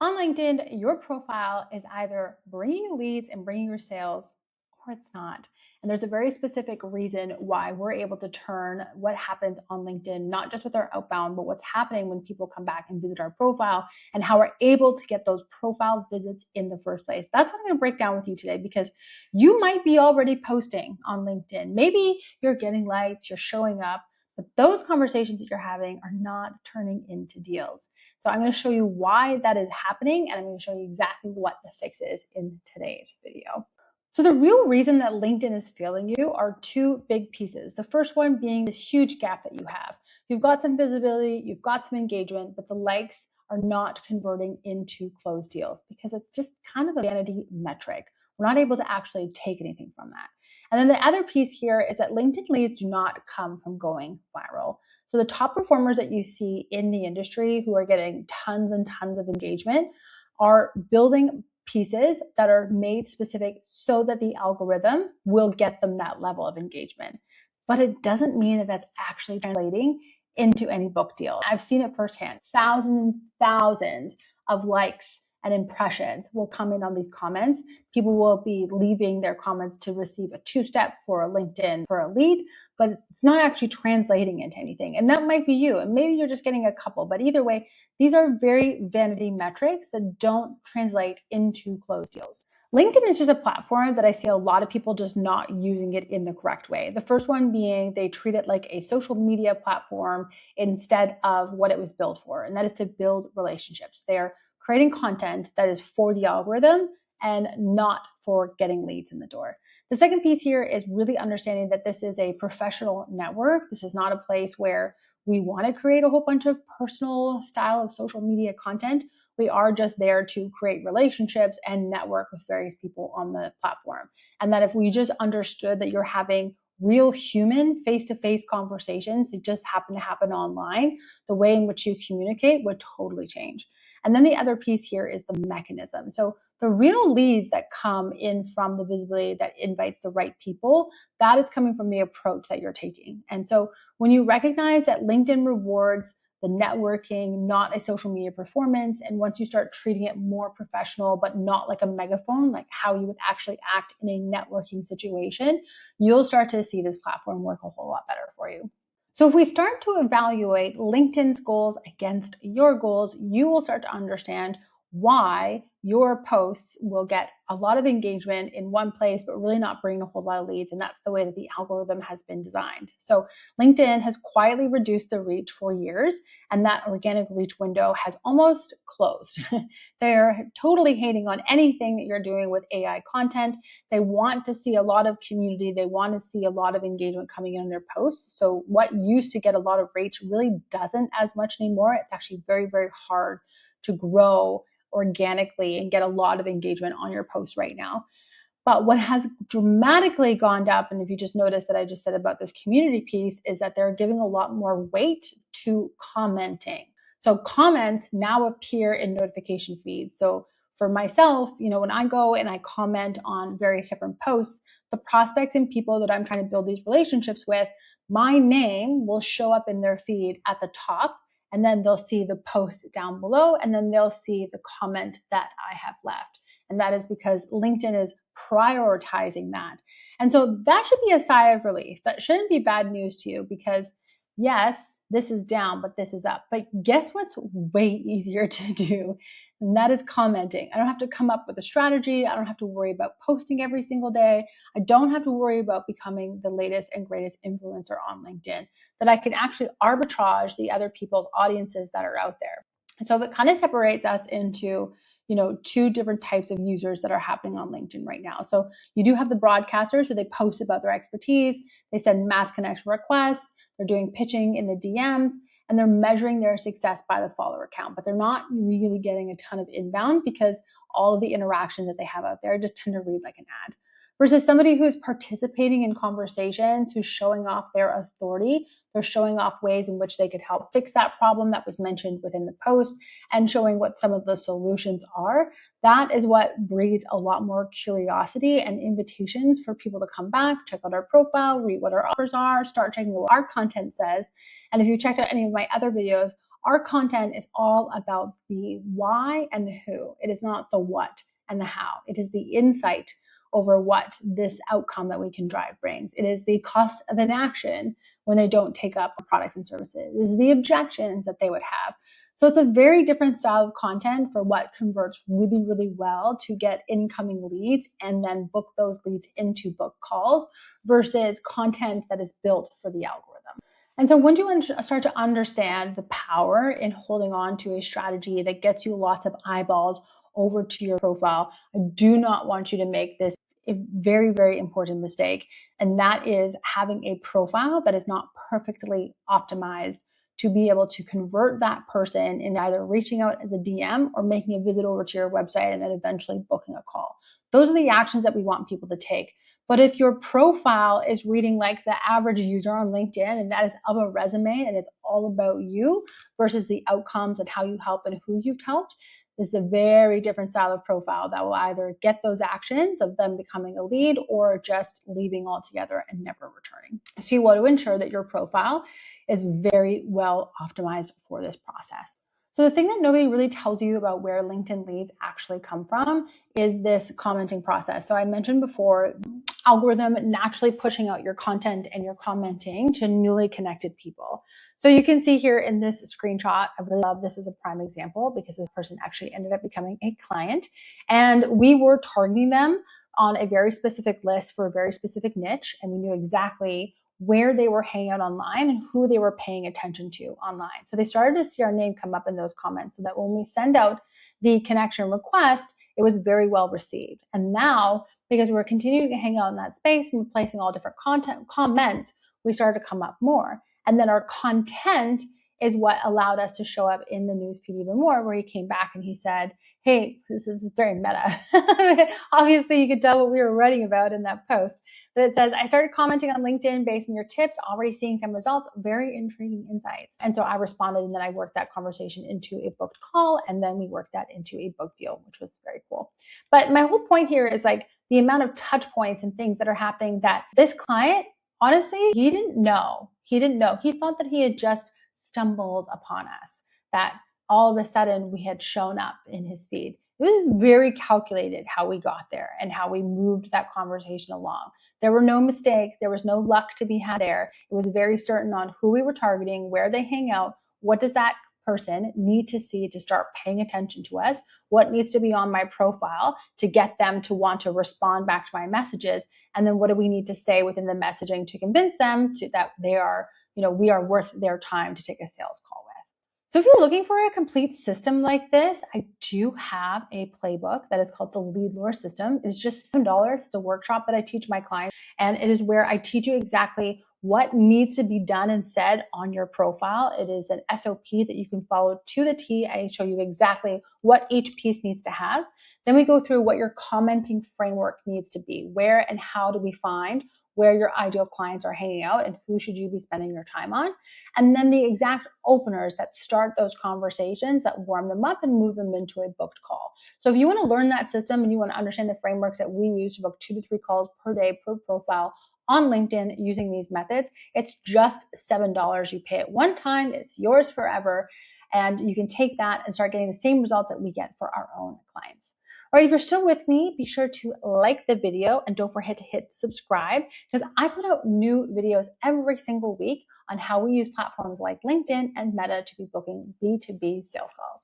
On LinkedIn, your profile is either bringing you leads and bringing your sales, or it's not. And there's a very specific reason why we're able to turn what happens on LinkedIn, not just with our outbound, but what's happening when people come back and visit our profile and how we're able to get those profile visits in the first place. That's what I'm going to break down with you today, because you might be already posting on LinkedIn. Maybe you're getting likes, you're showing up, but those conversations that you're having are not turning into deals. So I'm going to show you why that is happening, and I'm going to show you exactly what the fix is in today's video. So the real reason that LinkedIn is failing you are two big pieces. The first one being this huge gap that you have. You've got some visibility, you've got some engagement, but the likes are not converting into closed deals because it's just kind of a vanity metric. We're not able to actually take anything from that. And then the other piece here is that LinkedIn leads do not come from going viral. So the top performers that you see in the industry who are getting tons and tons of engagement are building pieces that are made specific so that the algorithm will get them that level of engagement. But it doesn't mean that that's actually translating into any book deal. I've seen it firsthand. Thousands and thousands of likes and impressions will come in on these comments. People will be leaving their comments to receive a two-step for a LinkedIn for a lead, but it's not actually translating into anything. And that might be you, and maybe you're just getting a couple, but either way, these are very vanity metrics that don't translate into closed deals. LinkedIn is just a platform that I see a lot of people just not using it in the correct way. The first one being they treat it like a social media platform instead of what it was built for, and that is to build relationships. They're creating content that is for the algorithm and not for getting leads in the door. The second piece here is really understanding that this is a professional network. This is not a place where we want to create a whole bunch of personal style of social media content. We are just there to create relationships and network with various people on the platform. And that if we just understood that you're having real human face-to-face conversations that just happen to happen online, the way in which you communicate would totally change. And then the other piece here is the mechanism. So the real leads that come in from the visibility that invites the right people, that is coming from the approach that you're taking. And so when you recognize that LinkedIn rewards the networking, not a social media performance, and once you start treating it more professional, but not like a megaphone, like how you would actually act in a networking situation, you'll start to see this platform work a whole lot better for you. So if we start to evaluate LinkedIn's goals against your goals, you will start to understand why your posts will get a lot of engagement in one place, but really not bring a whole lot of leads. And that's the way that the algorithm has been designed. So LinkedIn has quietly reduced the reach for years, and that organic reach window has almost closed. They're totally hating on anything that you're doing with AI content. They want to see a lot of community. They want to see a lot of engagement coming in on their posts. So what used to get a lot of reach really doesn't as much anymore. It's actually very, very hard to grow organically and get a lot of engagement on your posts right now. But what has dramatically gone up, and if you just notice that I just said about this community piece, is that they're giving a lot more weight to commenting. So comments now appear in notification feeds. So for myself, when I go and I comment on various different posts, the prospects and people that I'm trying to build these relationships with, my name will show up in their feed at the top, and then they'll see the post down below, and then they'll see the comment that I have left. And that is because LinkedIn is prioritizing that. And so that should be a sigh of relief. That shouldn't be bad news to you, because yes, this is down, but this is up. But guess what's way easier to do? And that is commenting. I don't have to come up with a strategy. I don't have to worry about posting every single day. I don't have to worry about becoming the latest and greatest influencer on LinkedIn. That I can actually arbitrage the other people's audiences that are out there. And so it kind of separates us into two different types of users that are happening on LinkedIn right now. So you do have the broadcasters, so they post about their expertise, they send mass connection requests, they're doing pitching in the DMs, and they're measuring their success by the follower count, but they're not really getting a ton of inbound because all of the interactions that they have out there just tend to read like an ad. Versus somebody who is participating in conversations, who's showing off their authority, they're showing off ways in which they could help fix that problem that was mentioned within the post and showing what some of the solutions are. That is what breeds a lot more curiosity and invitations for people to come back, check out our profile, read what our offers are, start checking what our content says. And if you checked out any of my other videos, Our content is all about the why and the who. It is not the what and the how. It is the insight over what this outcome that we can drive brings. It is the cost of inaction when they don't take up products and services. It is the objections that they would have. So it's a very different style of content for what converts really, really well to get incoming leads and then book those leads into book calls versus content that is built for the algorithm. And so once you start to understand the power in holding on to a strategy that gets you lots of eyeballs over to your profile, I do not want you to make this a very, very important mistake. And that is having a profile that is not perfectly optimized to be able to convert that person in either reaching out as a DM or making a visit over to your website and then eventually booking a call. Those are the actions that we want people to take. But if your profile is reading like the average user on LinkedIn and that is of a resume and it's all about you versus the outcomes and how you help and who you've helped, this is a very different style of profile that will either get those actions of them becoming a lead or just leaving altogether and never returning. So you want to ensure that your profile is very well optimized for this process. So the thing that nobody really tells you about where LinkedIn leads actually come from is this commenting process. So I mentioned before, algorithm naturally pushing out your content and your commenting to newly connected people. So you can see here in this screenshot, I really love this as a prime example because this person actually ended up becoming a client and we were targeting them on a very specific list for a very specific niche. And we knew exactly where they were hanging out online and who they were paying attention to online. So they started to see our name come up in those comments so that when we send out the connection request, it was very well received. And now, because we're continuing to hang out in that space and replacing all different content comments, we started to come up more. And then our content is what allowed us to show up in the newsfeed even more, where he came back and he said, hey, this is very meta. Obviously, you could tell what we were writing about in that post. But it says, I started commenting on LinkedIn based on your tips, already seeing some results, very intriguing insights. And so I responded, and then I worked that conversation into a booked call, and then we worked that into a book deal, which was very cool. But my whole point here is like the amount of touch points and things that are happening that this client, honestly, he didn't know. He thought that he had just stumbled upon us, that all of a sudden we had shown up in his feed. It was very calculated how we got there and how we moved that conversation along. There were no mistakes. There was no luck to be had there. It was very certain on who we were targeting, where they hang out, what does that person need to see to start paying attention to us, what needs to be on my profile to get them to want to respond back to my messages, and then what do we need to say within the messaging to convince them that they are, we are worth their time to take a sales call with. So if you're looking for a complete system like this, I do have a playbook that is called the Lead Lure System. It's just $7. It's a workshop that I teach my clients, and it is where I teach you exactly what needs to be done and said on your profile. It is an SOP that you can follow to the T. I show you exactly what each piece needs to have. Then we go through what your commenting framework needs to be. Where and how do we find where your ideal clients are hanging out and who should you be spending your time on? And then the exact openers that start those conversations, that warm them up and move them into a booked call. So if you want to learn that system and you want to understand the frameworks that we use to book 2 to 3 calls per day per profile on LinkedIn using these methods, it's just $7. You pay it one time, it's yours forever, and you can take that and start getting the same results that we get for our own clients. All right, if you're still with me, be sure to like the video and don't forget to hit subscribe because I put out new videos every single week on how we use platforms like LinkedIn and Meta to be booking B2B sales calls.